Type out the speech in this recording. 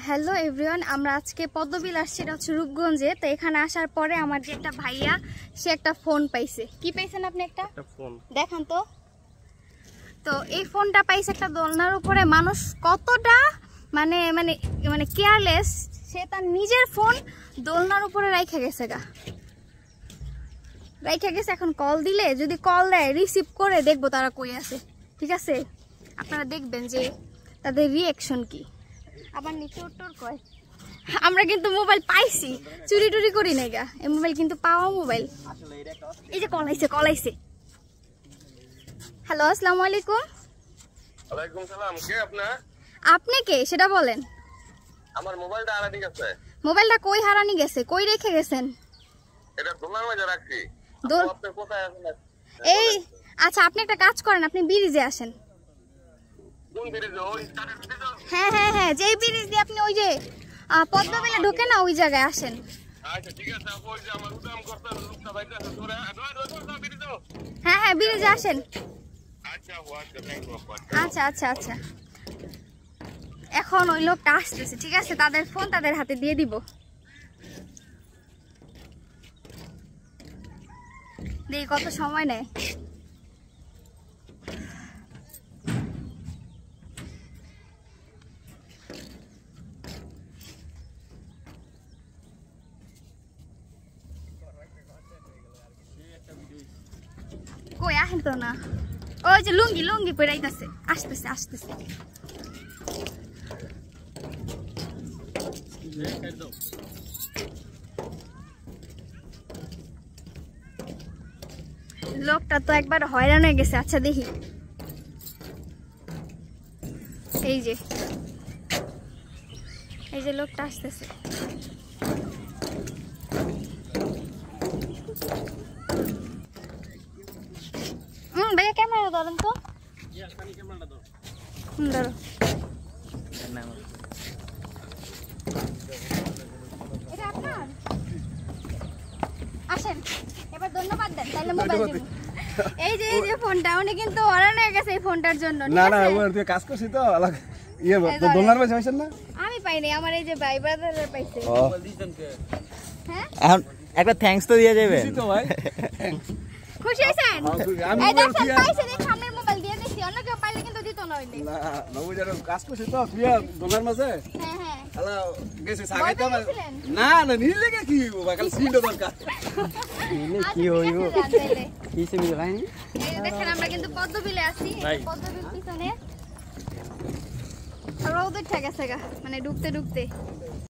Hello everyone, আমরা আজকে পদ্মবিল আসছি, এটা হচ্ছে রূপগঞ্জে। তো এখানে আসার পরে আমার যে একটা ভাইয়া, সে একটা ফোন পাইছে। কি পাইছেন আপনি? একটা ফোন দেখান তো। তো এই ফোনটা পাইছে একটা দোলনার উপরে। মানুষ কতটা মানে মানে মানে কেয়ারলেস, সে তার নিজের ফোন দোলনার উপরে রাইখা গেছে এখন কল দিলে, যদি কল দেয় রিসিভ করে দেখবো তারা কই আছে। ঠিক আছে, আপনারা দেখবেন যে তাদের রিয়াকশন কি। আবার নিচে উত্তর কয় আমরা কিন্তু মোবাইল পাইছি, চুরি টুরি করি না গা, এই মোবাইল কিন্তু পাওয়া মোবাইল। এই যে কল আইছে। হ্যালো, আসসালামু আলাইকুম। ওয়ালাইকুম সালাম। কে আপনার? আপনি কে সেটা বলেন। আমার মোবাইলটা হারানি গেছে। মোবাইলটা কই হারানি গেছে? কই রেখে গেছেন? এটা দোলার মাঝে রাখছি। আপনি কোথায় আছেন? এই আচ্ছা, আপনি একটা কাজ করেন, আপনি ব্রিজে আসেন। কোন ব্রিজে? ওই স্টারের ব্রিজে? হ্যাঁ, যেই ব্রিজ দিয়ে আপনি ওই যে পদ্মবিলে ঢোকে না, ওই জায়গায় আসেন। আচ্ছা ঠিক আছে, ওই যে আমার উদাম করতে লোকটা বাইরে আছে, তোরা ব্রিজে। হ্যাঁ, ব্রিজে আসেন। আচ্ছা থ্যাংক ইউ। আচ্ছা, এখন ওই লোকটা আসতেছে। ঠিক আছে, তাদের ফোন তাদের হাতে দিয়ে দিব। দেখি কত সময় নেয়। কই আহেন তো না, ওই যে লুঙ্গি পরে আসতেছে। লোকটা তো একবার হয়রান হয়ে গেছে। আচ্ছা দেখি, এই যে লোকটা আসতেছে। ভাইয়া ক্যামেরা ধরেন তো। ধরো। এটা আপনার? আসেন এবার ধন্যবাদ দেন, তাহলে মোবাইল দেব। এই যে ফোনটা, উনি কিন্তু হয়রান হয়ে গেছে এই ফোনটার জন্য। না ওর তুই কাজ করছিস তো আলাদা দোলনার পাশে হইছেন না? আমি পাইনি, আমার এই যে ভাই ব্রাদাররা পাইছে। হ্যাঁ, এখন একটা থ্যাঙ্কস তো দিয়ে যাবেন তো ভাই। খুশি হইছেন? আমি এই দেখেন পাইছে, দেখ সামনের মোবাইল দিয়ে দিছি, অন্য কেউ পাইলে কিন্তু দিত না হইলে। না নবু যারা কাজ করছিস তো তুই দোলনার মাঝে হ্যাঁ হ্যালো গেছিস আগে তো না নিয়ে লেগে কি বাবা খালি সিনটা দরকার কি হইব কি সে মিলে ভাই। এই দেখেন আমরা কিন্তু পদ্মবিলে আছি। পদ্মবিল পিছনে রোদ উঠে গেছে মানে ডুবতে